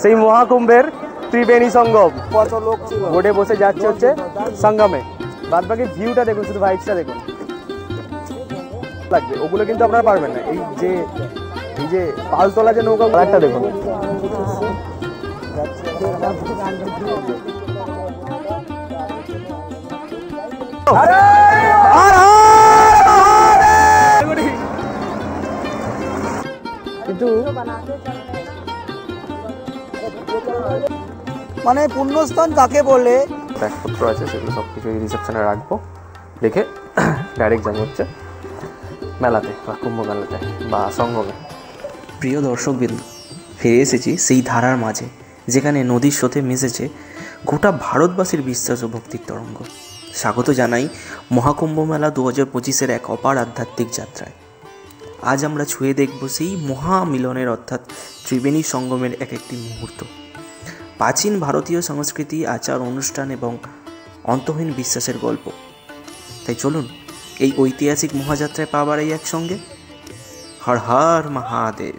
সেই মহাকুম্ভের ত্রিবেণী সঙ্গম। কত লোক ছিল, বোটে বসে যাচ্ছে হচ্ছে সঙ্গমে। বাদ বাকি ভিউটা দেখুন, শুধু ভাইবসটা দেখুন লাগবে। ওগুলো কিন্তু আপনারা পারবেন না। এই যে পালতলা যে নৌকা, একটা দেখুন। কিন্তু মানে পুণ্যস্থান কাকে বলে, ব্যাগপত্র আছে সেগুলো সব কিছু রিসেপশনে রাখবো, রেখে ডাইরেক্ট যাবো হচ্ছে মেলাতে বা কুম্ভ মেলাতে বা সঙ্গমে। প্রিয় দর্শকবৃন্দ, ফিরে এসেছি সেই ধারার মাঝে যেখানে নদীর স্রোতে মিশেছে গোটা ভারতবাসীর বিশ্বাস ও ভক্তির তরঙ্গ। স্বাগত জানাই মহাকুম্ভ মেলা 2025-এর এক অপার আধ্যাত্মিক যাত্রায়। আজ আমরা ছুঁয়ে দেখব সেই মহামিলনের অর্থাৎ ত্রিবেণী সঙ্গমের এক একটি মুহূর্ত, প্রাচীন ভারতীয় সংস্কৃতি, আচার অনুষ্ঠান এবং অন্তহীন বিশ্বাসের গল্প। তাই চলুন এই ঐতিহাসিক মহাযাত্রায় পা বাড়াই একসঙ্গে। হর হর মহাদেব।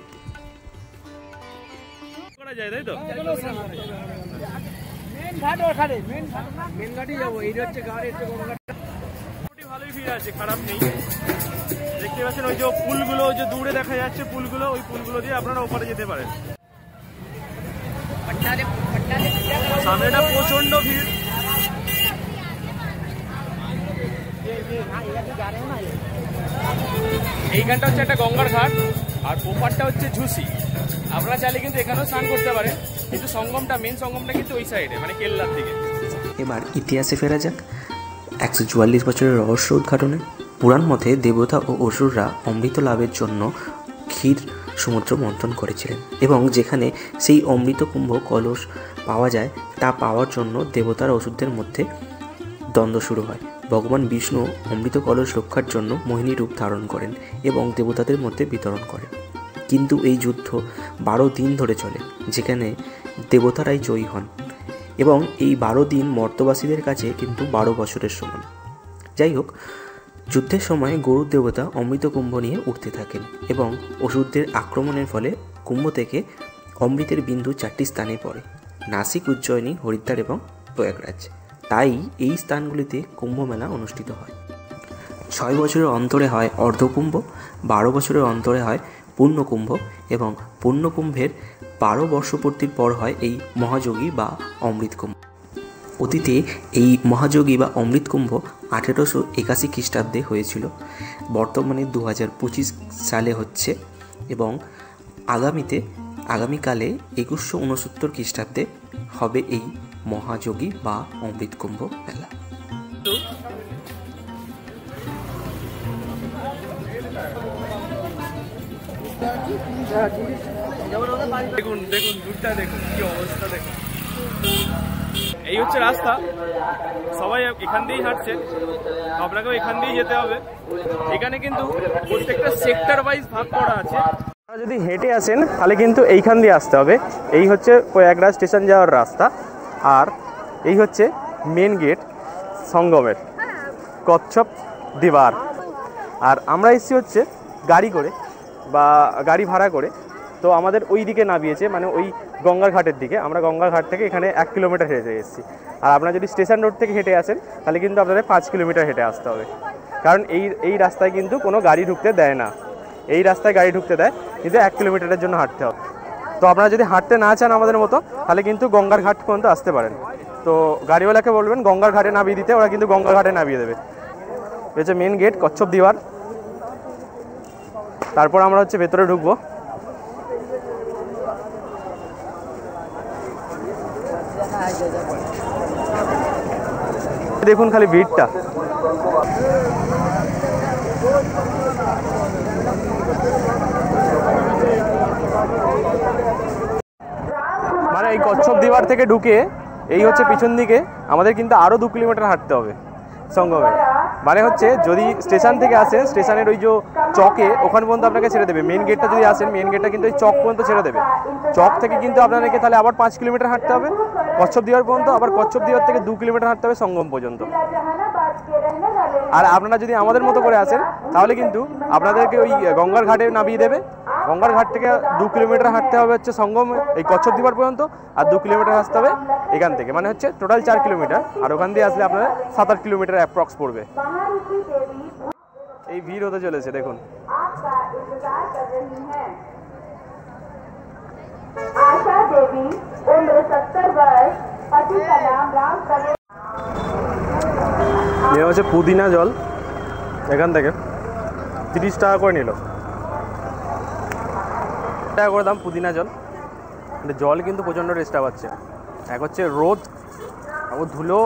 খারাপ নেই, দেখতে পাচ্ছেন ওই যে পুলগুলো যে দূরে দেখা যাচ্ছে, পুলগুলো, ওই পুলগুলো দিয়ে আপনারা ওপারে যেতে পারেন। সামনেটা প্রচন্ড ভিড়। এইখানটা হচ্ছে একটা গঙ্গার ঘাট, আর ওপারটা হচ্ছে ঝুসি। আপনারা চাইলে কিন্তু এখানেও স্নান করতে পারেন, কিন্তু সঙ্গমটা, মেন সঙ্গমটা কিন্তু ওই সাইডে, মানে কেল্লার দিকে। এবার ইতিহাসে ফেরা যাক 144 বছরের রহস্য উদ্ঘাটনে। পুরাণ মতে দেবতা ও অসুররা অমৃত লাভের জন্য ক্ষীর সমুদ্র মন্থন করেছিলেন, এবং যেখানে সেই অমৃত কুম্ভ কলস পাওয়া যায় তা পাওয়ার জন্য দেবতার অসুরদের মধ্যে দ্বন্দ্ব শুরু হয়। ভগবান বিষ্ণু অমৃত কলস রক্ষার জন্য মোহিনী রূপ ধারণ করেন এবং দেবতাদের মধ্যে বিতরণ করেন। কিন্তু এই যুদ্ধ 12 দিন ধরে চলে, যেখানে দেবতারাই জয়ী হন, এবং এই 12 দিন মর্তবাসীদের কাছে কিন্তু 12 বছরের সমান। যাই হোক, যুদ্ধের সময় গরুর দেবতা অমৃত কুম্ভ নিয়ে উঠতে থাকেন, এবং অসুরদের আক্রমণের ফলে কুম্ভ থেকে অমৃতের বিন্দু 4টি স্থানে পড়ে: নাসিক, উজ্জয়িনী, হরিদ্বার এবং প্রয়াগরাজ। তাই এই স্থানগুলিতে কুম্ভ মেলা অনুষ্ঠিত হয়। 6 বছরের অন্তরে হয় অর্ধকুম্ভ, 12 বছরের অন্তরে হয় পূর্ণকুম্ভ, এবং পূর্ণকুম্ভের 12 বর্ষপূর্তির পর হয় এই মহাযোগী বা অমৃত কুম্ভ। অতীতে এই মহাযোগী বা অমৃত কুম্ভ 1881 খ্রিস্টাব্দে হয়েছিল, বর্তমানে 2025 সালে হচ্ছে, এবং আগামীকালে 2169 খ্রিস্টাব্দে হবে এই মহাযোগী বা অমৃত কুম্ভ মেলা। দেখুন দেখুন দূরটা দেখুন, কি অবস্থা দেখুন। এই হচ্ছে রাস্তা, সবাই এখান দিয়েই হাঁটছে, আপনাকেও এখান দিয়েই যেতে হবে। এখানে কিন্তু প্রত্যেকটা সেক্টর ওয়াইজ ভাগ করা আছে। আপনারা যদি হেঁটে আসেন তাহলে কিন্তু এইখান দিয়ে আসতে হবে। এই হচ্ছে প্রয়াগরাজ স্টেশন যাওয়ার রাস্তা, আর এই হচ্ছে মেন গেট সঙ্গমের, কচ্ছপ দিবার। আর আমরা এসেছি হচ্ছে গাড়ি করে বা গাড়ি ভাড়া করে, তো আমাদের ওই দিকে নামিয়েছে, মানে ওই গঙ্গার ঘাটের দিকে। আমরা গঙ্গার ঘাট থেকে এখানে 1 কিলোমিটার হেঁটে এসেছি। আর আপনারা যদি স্টেশন রোড থেকে হেঁটে আসেন তাহলে কিন্তু আপনাদের 5 কিলোমিটার হেঁটে আসতে হবে, কারণ এই রাস্তায় কিন্তু কোনো গাড়ি ঢুকতে দেয় না। এই রাস্তায় গাড়ি ঢুকতে দেয়, কিন্তু 1 কিলোমিটারের জন্য হাঁটতে হবে। তো আপনারা যদি হাঁটতে না চান আমাদের মতো, তাহলে কিন্তু গঙ্গার ঘাট পর্যন্ত আসতে পারেন। তো গাড়িওয়ালাকে বলবেন গঙ্গার ঘাটে নামিয়ে দিতে, ওরা কিন্তু গঙ্গার ঘাটে নামিয়ে দেবে। হচ্ছে মেন গেট কচ্ছপ দিবার। তারপর আমরা হচ্ছে ভেতরে ঢুকবো। দেখুন খালি ভিড়টা। মানে এই কচ্ছপ দিবার থেকে ঢুকে এই হচ্ছে পিছন দিকে আমাদের কিন্তু আরও 2 কিলোমিটার হাঁটতে হবে সঙ্গমে। মানে হচ্ছে যদি স্টেশন থেকে আসেন, স্টেশনের ওই যে চকে ওখান পর্যন্ত আপনাকে ছেড়ে দেবে। মেন গেটটা যদি আসেন, মেন গেটটা কিন্তু ওই চক পর্যন্ত ছেড়ে দেবে। চক থেকে কিন্তু আপনাদেরকে তাহলে আবার 5 কিলোমিটার হাঁটতে হবে কচ্ছপ দিবার পর্যন্ত, আবার কচ্ছপ দিবার থেকে 2 কিলোমিটার হাঁটতে হবে সঙ্গম পর্যন্ত। আর আপনারা যদি আমাদের মতো করে আসেন তাহলে কিন্তু আপনাদেরকে ওই গঙ্গার ঘাটে নামিয়ে দেবে, গঙ্গার ঘাট থেকে 2 কিলোমিটার হাঁটতে হবে হচ্ছে সঙ্গম এই কচ্ছপ দ্বীপার পর্যন্ত, আর 2 কিলোমিটার আসতে হবে এখান থেকে, মানে হচ্ছে টোটাল 4 কিলোমিটার। আর ওখান দিয়ে আসলে আপনারা 7-8 কিলোমিটার অ্যাপ্রক্স পড়বে। এই ভিড় হতে চলেছে দেখুন। आशा देवी उम्र 70 वर्ष, पति का नाम राम प्रवेश। ये হচ্ছে পুদিনা জল, এখান থেকে 30 টাকা করে নিল, টাকা করে দাম পুদিনা জল। জল কিন্তু প্রচণ্ড রেস্টা পাচ্ছে। এক হচ্ছে রোদ, ও ধুলো,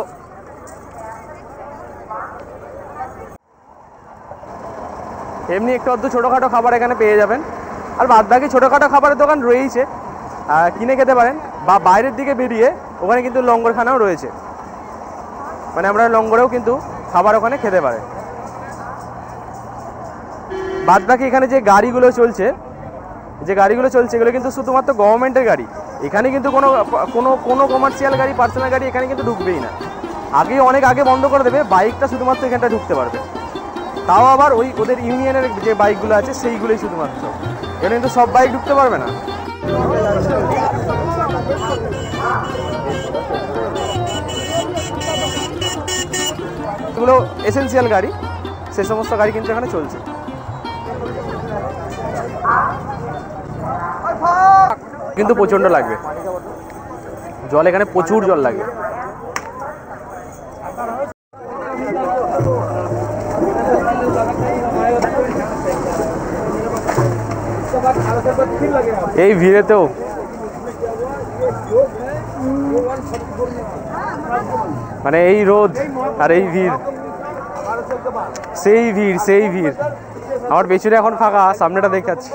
এমনি একটু অদ্ভুত ছোটোখাটো খাবার এখানে পেয়ে যাবেন। আর বাদ বাকি ছোটোখাটো খাবারের দোকান রয়েইছে, কিনে খেতে পারেন। বা বাইরের দিকে বেরিয়ে ওখানে কিন্তু লঙ্গরখানাও রয়েছে, মানে আমরা লঙ্গরেও কিন্তু খাবার ওখানে খেতে পারে। বাদ বাকি এখানে যে গাড়িগুলো চলছে এগুলো কিন্তু শুধুমাত্র গভর্নমেন্টের গাড়ি। এখানে কিন্তু কোনো কমার্শিয়াল গাড়ি, পার্সোনাল গাড়ি এখানে কিন্তু ঢুকবেই না। অনেক আগে বন্ধ করে দেবে, বাইকটা শুধুমাত্র এখানটা ঢুকতে পারবে। তাও আবার ওদের ইউনিয়নের যে বাইকগুলো আছে সেইগুলোই শুধুমাত্র, এখানে কিন্তু সব বাইক ঢুকতে পারবে না। এগুলো এসেন্সিয়াল গাড়ি, সে সমস্ত গাড়ি কিন্তু এখানে চলছে। কিন্তু প্রচণ্ড লাগবে জল, এখানে প্রচুর জল লাগবে। এই ভিড়েতেও মানে এই রোদ আর এই ভিড়, সেই ভিড়। আমার পেছনে এখন ফাঁকা, সামনেটা দেখাচ্ছি।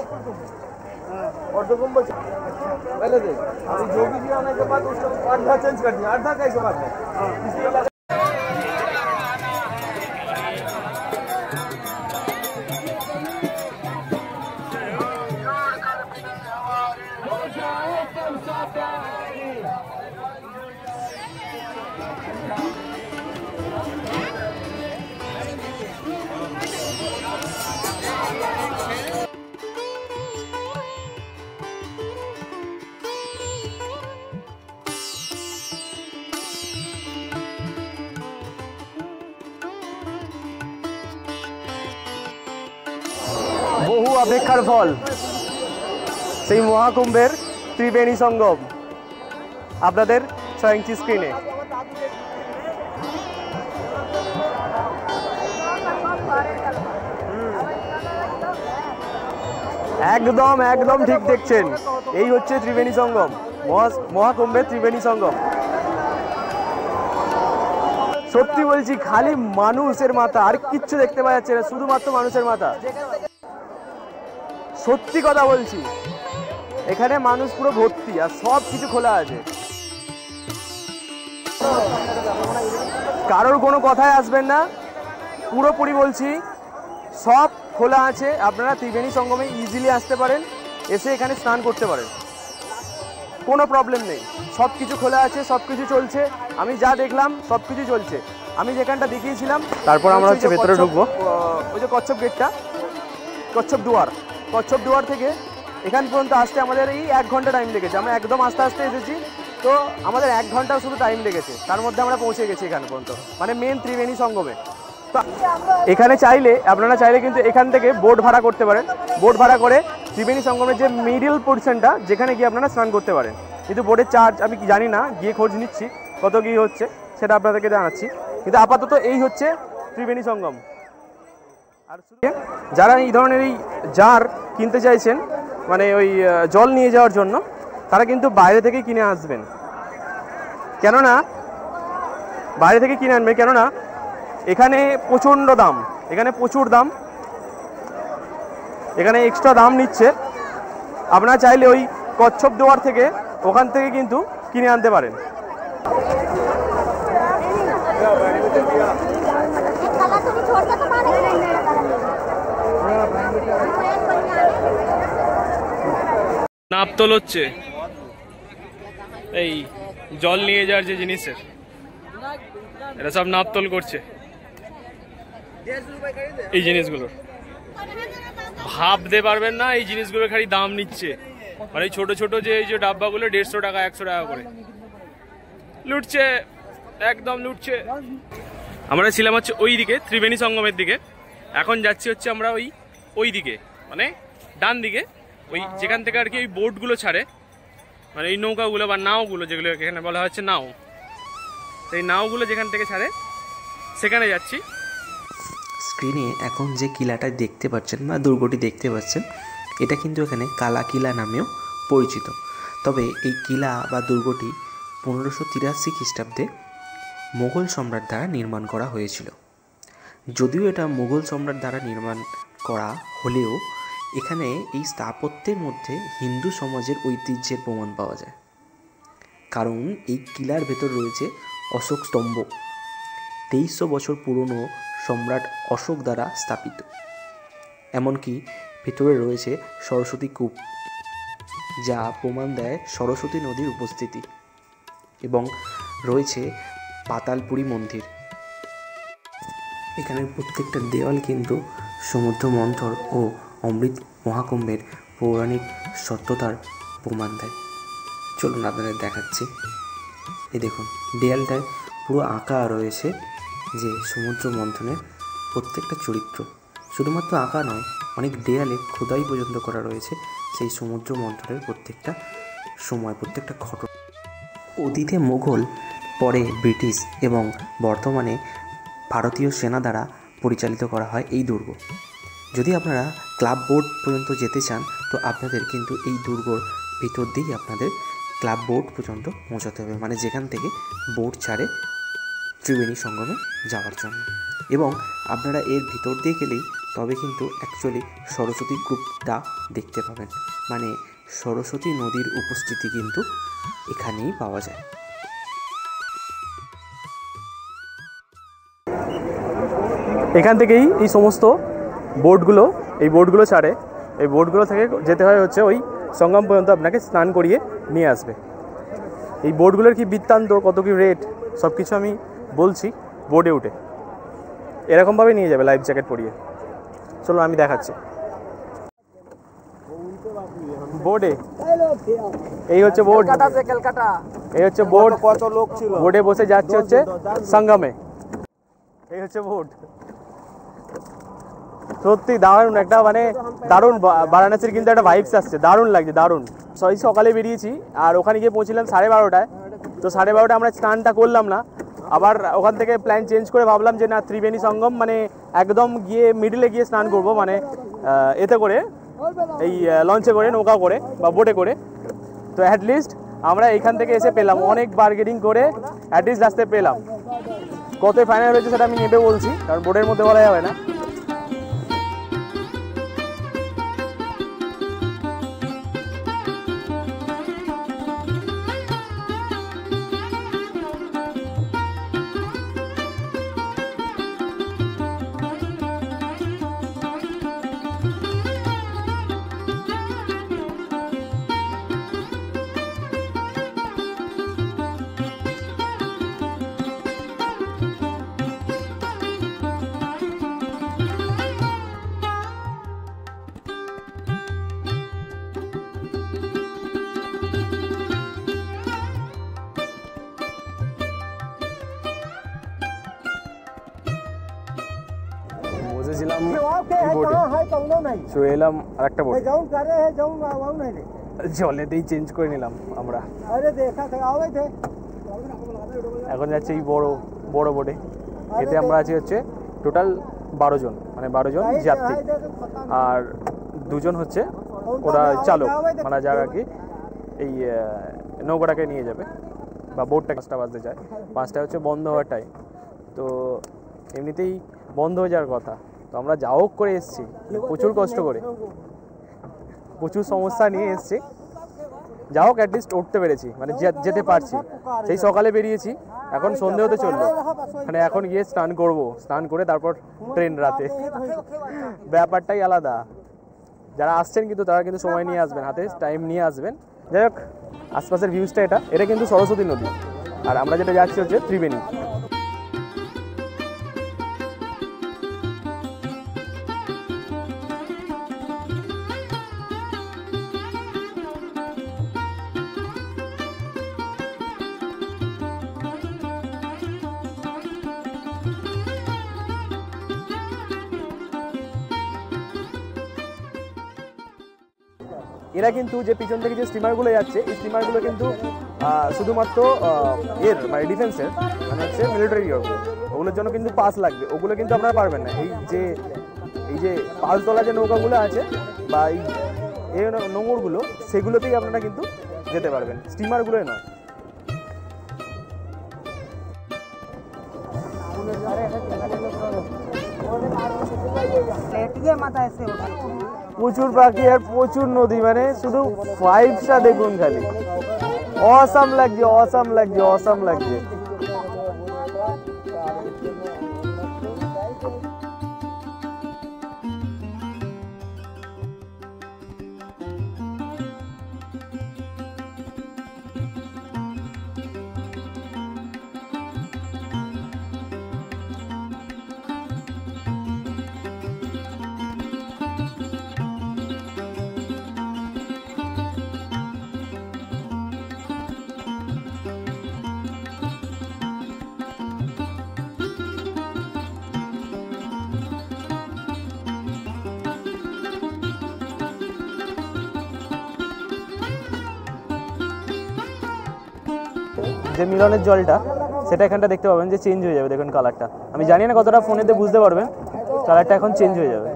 বহু অপেক্ষার ফল, সেই মহাকুম্ভের ত্রিবেণী সঙ্গম আপনাদের স্বয়ংচি স্ক্রিনে। একদম ঠিক দেখছেন, এই হচ্ছে ত্রিবেণী সঙ্গম, মহাকুম্ভের ত্রিবেণী সঙ্গম। সত্যি বলছি, খালি মানুষের মাথা, আর কিচ্ছু দেখতে পাওয়া যাচ্ছে না, শুধুমাত্র মানুষের মাথা। সত্যি কথা বলছি, এখানে মানুষ পুরো ভর্তি, আর সব কিছু খোলা আছে। কারোর কোনো কথায় আসবেন না, পুরোপুরি বলছি, সব খোলা আছে। আপনারা ত্রিবেণী সঙ্গমে ইজিলি আসতে পারেন, এসে এখানে স্নান করতে পারেন, কোনো প্রবলেম নেই। সব কিছু খোলা আছে, সব কিছু চলছে। আমি যা দেখলাম সব কিছু চলছে। আমি যেখানটা দেখিয়েছিলাম, তারপর আমরা হচ্ছে ভেতরে ঢুকবো। ওই যে কচ্ছপ গেটটা, কচ্ছপ দুয়ার থেকে এখান পর্যন্ত আসতে আমাদের এই 1 ঘন্টা টাইম লেগেছে। আমরা একদম আস্তে আস্তে এসেছি, তো আমাদের 1 ঘন্টা শুধু টাইম লেগেছে, তার মধ্যে আমরা পৌঁছে গেছি এখান পর্যন্ত, মানে মেন ত্রিবেণী সঙ্গমে। তো এখানে আপনারা চাইলে কিন্তু এখান থেকে বোট ভাড়া করতে পারেন। বোট ভাড়া করে ত্রিবেণী সঙ্গমের যে মিডল পোর্শনটা, যেখানে গিয়ে আপনারা স্নান করতে পারেন। কিন্তু বোটের চার্জ আমি জানি না, গিয়ে খোঁজ নিচ্ছি কত কী হচ্ছে, সেটা আপনাদেরকে জানাচ্ছি। কিন্তু আপাতত এই হচ্ছে ত্রিবেণী সঙ্গম। আর যারা এই ধরনের এই জার কিনতে চাইছেন, মানে ওই জল নিয়ে যাওয়ার জন্য, তারা কিন্তু বাইরে থেকেই কিনে আসবেন। কেননা এখানে প্রচণ্ড দাম, প্রচুর দাম, এখানে এক্সট্রা দাম নিচ্ছে। আপনারা চাইলে ওই কচ্ছপ দুয়ার থেকে, ওখান থেকে কিন্তু কিনে আনতে পারেন। নাপতোল হচ্ছে এই জল নিয়ে যাওয়ার যে জিনিসের, এটা সব নাপতোল করছে এই জিনিসগুলো। ভাবতে পারবেন না এই জিনিসগুলো খালি দাম নিচ্ছে, মানে ছোট ছোট যে এই যে ডাব্বাগুলো 150 টাকা 100 টাকা করে লুটছে, একদম লুটছে। আমরা ছিলাম হচ্ছে ওই দিকে ত্রিবেণী সঙ্গমের দিকে, এখন যাচ্ছি হচ্ছে আমরা ওই দিকে মানে ডান দিকে, ওই যেখান থেকে আর কি ওই বোটগুলো ছাড়ে, মানে এই নৌকাগুলো বা নাওগুলো যেগুলো এখানে বলা হচ্ছে নাও, সেই নাওগুলো যেখান থেকে ছাড়ে সেখানে যাচ্ছি। স্ক্রিনে এখন যে কিলাটা দেখতে পাচ্ছেন বা দুর্গটি দেখতে পাচ্ছেন, এটা কিন্তু এখানে কালা কিলা নামেও পরিচিত। তবে এই কিলা বা দুর্গটি 1583 খ্রিস্টাব্দে মোগল সম্রাট দ্বারা নির্মাণ করা হয়েছিল। যদিও এটা মোগল সম্রাট দ্বারা নির্মাণ করা হলেও এখানে এই স্থাপত্যের মধ্যে হিন্দু সমাজের ঐতিহ্যের প্রমাণ পাওয়া যায়, কারণ এই কিলার ভেতর রয়েছে অশোক স্তম্ভ, 2300 বছর পুরনো সম্রাট অশোক দ্বারা স্থাপিত। এমনকি ভেতরে রয়েছে সরস্বতী কূপ, যা প্রমাণ দেয় সরস্বতী নদীর উপস্থিতি, এবং রয়েছে পাতালপুরী মন্দির। এখানের প্রত্যেকটা দেওয়াল কিন্তু সমুদ্র মন্থর ও অমৃত মহাকুম্ভের পৌরাণিক সত্যতার প্রমাণ দেয়। চলুন আপনাদের দেখাচ্ছি। এই দেখুন, দেয়ালটায় পুরো আঁকা রয়েছে যে সমুদ্র মন্থনের প্রত্যেকটা চরিত্র। শুধুমাত্র আঁকা নয়, অনেক দেয়ালে খোদাই পর্যন্ত করা রয়েছে সেই সমুদ্র মন্থনের প্রত্যেকটা সময়, প্রত্যেকটা ঘটনা। অতীতে মুঘল, পরে ব্রিটিশ এবং বর্তমানে ভারতীয় সেনা দ্বারা পরিচালিত করা হয় এই দুর্গ। যদি আপনারা ক্লাব বোর্ড পর্যন্ত যেতে চান তো আপনাদের কিন্তু এই দুর্গর ভিতর দিয়েই আপনাদের ক্লাব বোর্ড পর্যন্ত পৌঁছাতে হবে, মানে যেখান থেকে বোট ছাড়ে ত্রিবেণী সঙ্গমে যাওয়ার জন্য। এবং আপনারা এর ভিতর দিয়ে গেলেই তবে কিন্তু অ্যাকচুয়ালি সরস্বতী কূপটা দেখতে পাবেন, মানে সরস্বতী নদীর উপস্থিতি কিন্তু এখানেই পাওয়া যায়। এখান থেকেই এই সমস্ত বোটগুলো ছাড়ে, এই বোটগুলো থেকে যেতে হয় হচ্ছে ওই সঙ্গম পর্যন্ত, আপনাকে স্নান করিয়ে নিয়ে আসবে। এই বোটগুলোর কি বৃত্তান্ত, কত কি রেট, সব কিছু আমি বলছি বোটে উঠে। এরকমভাবে নিয়ে যাবে লাইফ জ্যাকেট পরিয়ে। চলো আমি দেখাচ্ছি। বোটে এই হচ্ছে বোট, এই হচ্ছে বোট, কত লোক ছিল, বোটে বসে যাচ্ছে হচ্ছে সঙ্গমে। এই হচ্ছে বোট। সত্যি দারুণ একটা, মানে দারুণ বারাণসীর কিন্তু একটা ভাইবস আসছে, দারুণ লাগছে, দারুণ। সকালে বেরিয়েছি আর ওখানে গিয়ে পৌঁছিলাম 12:30টায়। তো 12:30টায় আমরা স্নানটা করলাম না, আবার ওখান থেকে প্ল্যান চেঞ্জ করে ভাবলাম যে না, ত্রিবেণী সঙ্গম মানে একদম গিয়ে মিডিলে গিয়ে স্নান করব, মানে এতে করে এই লঞ্চে করে, নৌকা করে বা বোটে করে। তো অ্যাটলিস্ট আমরা এখান থেকে এসে পেলাম, অনেক বার্গেনিং করে অ্যাটলিস্ট আসতে পেলাম। কত ফাইনাল হয়েছে সেটা আমি নেবে বলছি, কারণ বোর্ডের মধ্যে বলা যাবে না। বসেছিলাম চলে এলাম আরেকটা বোট, জলেতেই চেঞ্জ করে নিলাম আমরা। এখন যাচ্ছে এই বড় বোটে, এতে আমরা আছি হচ্ছে টোটাল 12 জন, মানে 12 জন যাত্রী, আর 2 জন হচ্ছে ওরা চালক, মানে যারা কি এই নৌকাটাকে নিয়ে যাবে বা বোটটা 5টা বাজতে যায়, 5টা হচ্ছে বন্ধ হওয়ার টাইম। তো এমনিতেই বন্ধ হয়ে যাওয়ার কথা, তো আমরা যা হোক করে এসেছি, প্রচুর কষ্ট করে, প্রচুর সমস্যা নিয়ে এসেছি, যা হোক অ্যাটলিস্ট উঠতে পেরেছি, মানে যেতে পারছি। সেই সকালে বেরিয়েছি, এখন সন্ধে হতে চললো, মানে এখন গিয়ে স্নান করব, স্নান করে তারপর ট্রেন রাতে। ব্যাপারটাই আলাদা। যারা আসছেন কিন্তু তারা কিন্তু সময় নিয়ে আসবেন, হাতে টাইম নিয়ে আসবেন। যাই হোক, আশপাশের ভিউজটা এটা কিন্তু সরস্বতী নদী, আর আমরা যেটা যাচ্ছি হচ্ছে ত্রিবেণী। এরা কিন্তু যে পিছন থেকে যে স্টিমারগুলো যাচ্ছে, এই স্টিমারগুলো কিন্তু শুধুমাত্র মানে ডিফেন্সের, মানে হচ্ছে মিলিটারি ওগুলোর জন্য কিন্তু পাস লাগবে, ওগুলো কিন্তু আপনারা পারবেন না। এই যে পালতলা যে নৌকাগুলো আছে বা এই নোঙরগুলো, সেগুলোতেই আপনারা কিন্তু যেতে পারবেন, স্টিমারগুলোই নয়। প্রচুর পাখি আর প্রচুর নদী, মানে শুধু ভাইবসটা দেখুন খালি, অসাম লাগছে, অসাম লাগছে, অসাম লাগছে। যে মিলনের জলটা, সেটা এখানটা দেখতে পাবেন যে চেঞ্জ হয়ে যাবে, দেখুন কালারটা। আমি জানি না কতটা ফোনেতে বুঝতে পারবেন, কালারটা এখন চেঞ্জ হয়ে যাবে।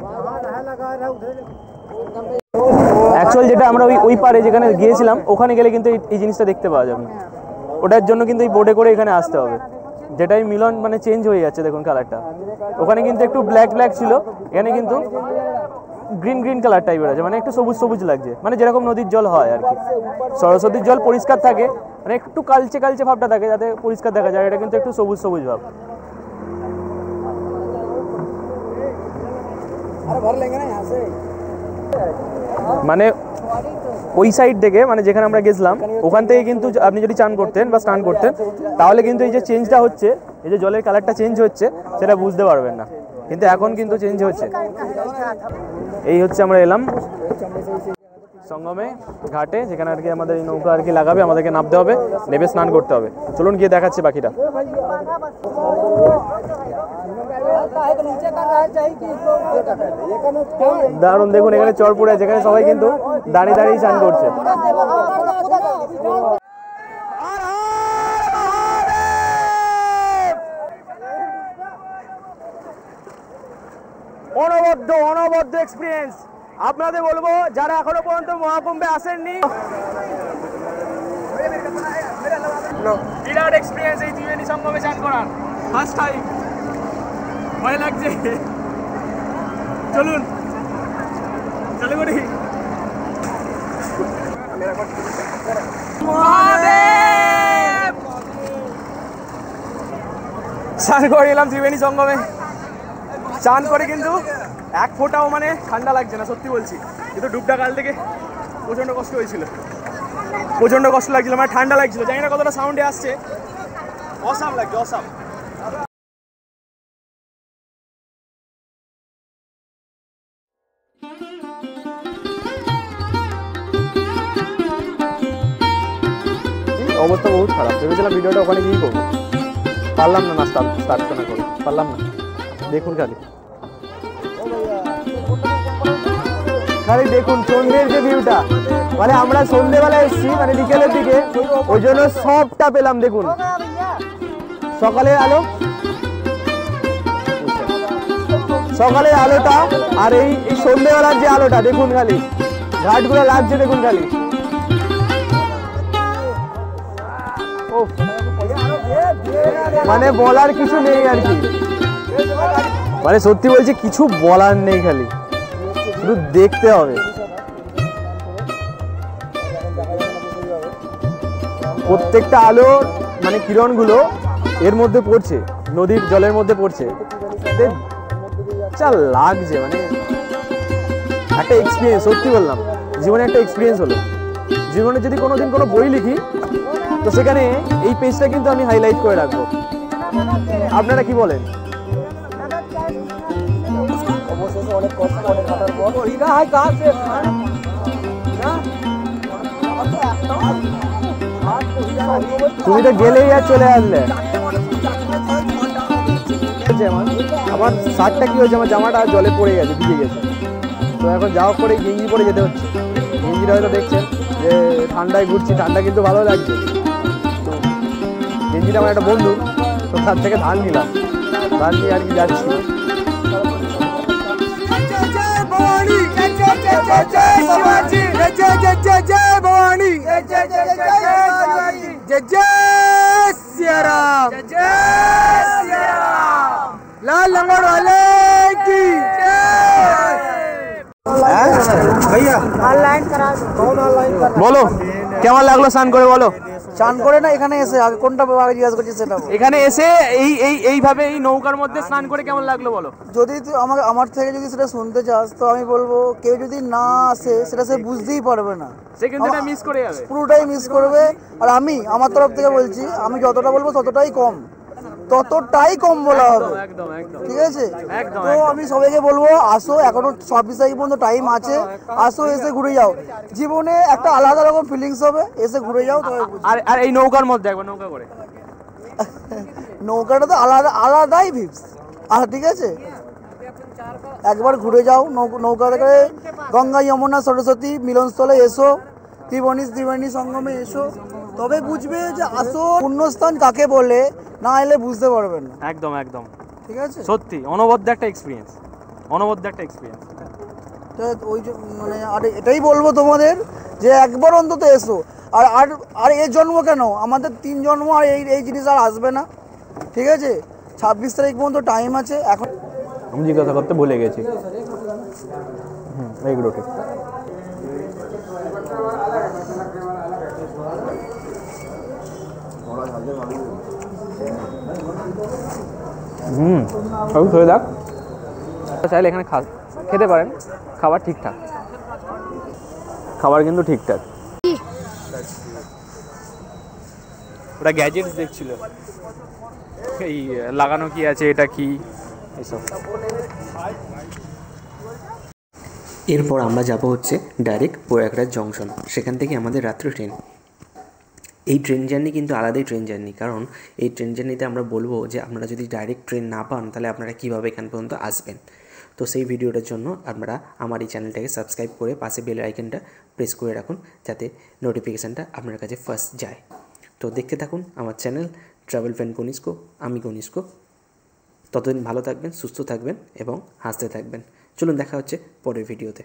অ্যাকচুয়াল যেটা আমরা ওই পারে যেখানে গিয়েছিলাম, ওখানে গেলে কিন্তু এই জিনিসটা দেখতে পাওয়া যাবে না। ওটার জন্য কিন্তু এই বোটে করে এখানে আসতে হবে, যেটাই মিলন মানে চেঞ্জ হয়ে যাচ্ছে, দেখুন কালারটা। ওখানে কিন্তু একটু ব্ল্যাক ব্ল্যাক ছিল, এখানে কিন্তু গ্রিন গ্রিন কালার টাইপের আছে, মানে একটু সবুজ সবুজ লাগছে, মানে যেরকম নদীর জল হয় আর কি। সরস্বতীর জল পরিষ্কার থাকে, মানে একটু কালচে কালচে ভাবটা থাকে, যাতে পরিষ্কার দেখা যায়। এটা কিন্তু একটু সবুজ সবুজ ভাব। মানে ওই সাইড থেকে, মানে যেখানে আমরা গেছিলাম ওখান থেকে কিন্তু আপনি যদি চান করতেন বা স্নান করতেন, তাহলে কিন্তু এই যে চেঞ্জটা হচ্ছে, এই যে জলের কালারটা চেঞ্জ হচ্ছে, সেটা বুঝতে পারবেন না, কিন্তু এখন কিন্তু চেঞ্জ হচ্ছে। এই হচ্ছে আমরা এলাম সঙ্গমে ঘাটে, যেখানে আর কি আমাদের এই নৌকা আর কি লাগাবে, আমাদেরকে নামতে হবে, নেমে স্নান করতে হবে। চলুন গিয়ে দেখাচ্ছি বাকিটা। দারুণ, দেখুন এখানে চর পড়ে আছে, এখানে সবাই কিন্তু দাঁড়িয়ে দাঁড়িয়ে স্নান করছে। অনবদ্য এক্সপিরিয়েন্স আপনাদের বলবো, যারা এখনো পর্যন্ত মহাকুম্ভে আসেননি, বিরাট এক্সপিরিয়েন্স এই ত্রিবেণী সঙ্গমে চান করার, ফার্স্ট টাইম। ভয় লাগছে, চলুন চলে করি। স্নান করে এলাম ত্রিবেণী সঙ্গমে, চান করে কিন্তু এক ফোঁটাও মানে ঠান্ডা লাগছে না, সত্যি বলছি। কিন্তু ডুবটা কাল থেকে প্রচণ্ড কষ্ট হয়েছিল, প্রচণ্ড কষ্ট লাগছিল, মানে ঠান্ডা লাগছিল, জানি না কতটা সাউন্ডে আসছে, অসাম লাগছে, অসাম। অবস্থা বহুত খারাপ, ভেবেছিলাম ভিডিওটা ওখানে গিয়েই করবো, পারলাম না, স্টার্ট না করে পারলাম না। দেখুন খালি দেখুন সন্ধ্যের যে ভিউটা, মানে আমরা সন্ধ্যেবেলায় এসেছি, মানে বিকেলের দিকে, ওই জন্য সবটা পেলাম। দেখুন সকালের আলো, সকালের আলোটা আর এই সন্ধ্যেবেলার যে আলোটা, দেখুন খালি ঘাটগুলো লাগছে, দেখুন খালি। মানে বলার কিছু নেই আর কি, মানে সত্যি বলছি কিছু বলার নেই, খালি শুধু দেখতে হবে। প্রত্যেকটা আলো মানে কিরণগুলো এর মধ্যে পড়ছে, নদীর জলের মধ্যে পড়ছে, যা লাগছে, মানে একটা এক্সপিরিয়েন্স, সত্যি বললাম জীবনে একটা এক্সপিরিয়েন্স হলো। জীবনে যদি কোনোদিন কোনো বই লিখি, তো সেখানে এই পেজটা কিন্তু আমি হাইলাইট করে রাখবো। আপনারা কি বলেন? তুমি তো গেলেই আর চলে আসলে। আমার শার্টটা কি হয়েছে, আমার জামাটা জলে পড়ে গেছে, ভিজে গেছে, তো এখন যাওয়া করে গেঞ্জি পরে যেতে হচ্ছে। গেঞ্জি গেঞ্জিটা হয়তো দেখছেন যে ঠান্ডায় ঘুরছি, ঠান্ডা কিন্তু ভালো লাগছে। তো গেঞ্জিটা আমার একটা বন্ধু, তো তার থেকে ধান নিলাম, ধান নিয়ে আর কি যাচ্ছি। लाल लंगड़ वाले की भैया ऑनलाइन करा दो। कौन ऑनलाइन कर? বলো কেমন লাগলো স্নান করে, বলো। চান করে না এখানে এসে আগে কোনটা আগে জিজ্ঞাসা করছি সেটা বল। এখানে এসে এইভাবে এই নৌকার মধ্যে স্নান করে কেমন লাগলো বলো। যদি তুই আমার থেকে যদি সেটা শুনতে চাস তো আমি বলবো কেউ যদি না আসে সেটা সে বুঝতেই পারবে না, সে কিন্তু এটা মিস করে যাবে, পুরোটাই মিস করবে। আর আমি আমার তরফ থেকে বলছি, আমি যতটা বলবো ততটাই কম বলা হবে, একদম একদম ঠিক আছে? একদম, তো আমি সবাইকে বলবো আসো, এখনো 26 তারিখ পর্যন্ত টাইম আছে, আসো, এসে ঘুরে যাও। জীবনে একটা আলাদা রকম ফিলিংস হবে, এসে ঘুরে যাও। তবে আর এই নৌকার মধ্যে একবার নৌকা করে নৌকাটা তো আলাদাই ভিপস, ঠিক আছে? একবার ঘুরে যাও নৌকা থেকে, গঙ্গা যমুনা সরস্বতী মিলনস্থলে এসো, ত্রিবেণী সঙ্গমে এসো, তবে বুঝবে যে আসো পুণ্যস্থান কাকে বলে, না এলে বুঝতে পারবেন না। একদম একদম, ঠিক আছে? সত্যি অনবদ্য একটা এক্সপিরিয়েন্স। তো ওই মানে আর এটাই বলবো তোমাদের যে একবার অন্তত এসো। আর আর আর এর জন্ম কেন, আমাদের 3 জন্ম, আর এই জিনিস আর আসবে না, ঠিক আছে? 26 তারিখ পর্যন্ত টাইম আছে। এখন আমি জিজ্ঞাসা করতে ভুলে গেছি। এইগুলো ঠিক। আমি খেয়ে দেখ, চাইলে এখানে খেতে পারেন, খাবার ঠিকঠাক, খাবার কিন্তু ঠিকঠাক। ওরা গ্যাজেটস দেখছিল, এই লাগানো কি আছে, এটা কি, এইসব। এরপর আমরা যাব হচ্ছে ডাইরেক্ট প্রয়াগরাজ জংশন, সেখান থেকে আমাদের রাত্রে ট্রেন। এই ট্রেন জার্নি কিন্তু আলাদাই ট্রেন জার্নি, কারণ এই ট্রেন জার্নিতে আমরা বলবো যে আপনারা যদি ডাইরেক্ট ট্রেন না পান তাহলে আপনারা কীভাবে এখান পর্যন্ত আসবেন। তো সেই ভিডিওটার জন্য আপনারা আমার এই চ্যানেলটাকে সাবস্ক্রাইব করে পাশে বেল আইকনটা প্রেস করে রাখুন, যাতে নোটিফিকেশানটা আপনার কাছে ফার্স্ট যায়। তো দেখতে থাকুন আমার চ্যানেল ট্রাভেল ফ্রেন্ড কনিষ্ক, আমি কনিষ্ক। ততদিন ভালো থাকবেন, সুস্থ থাকবেন এবং হাসতে থাকবেন। চলুন দেখা হচ্ছে পরের ভিডিওতে।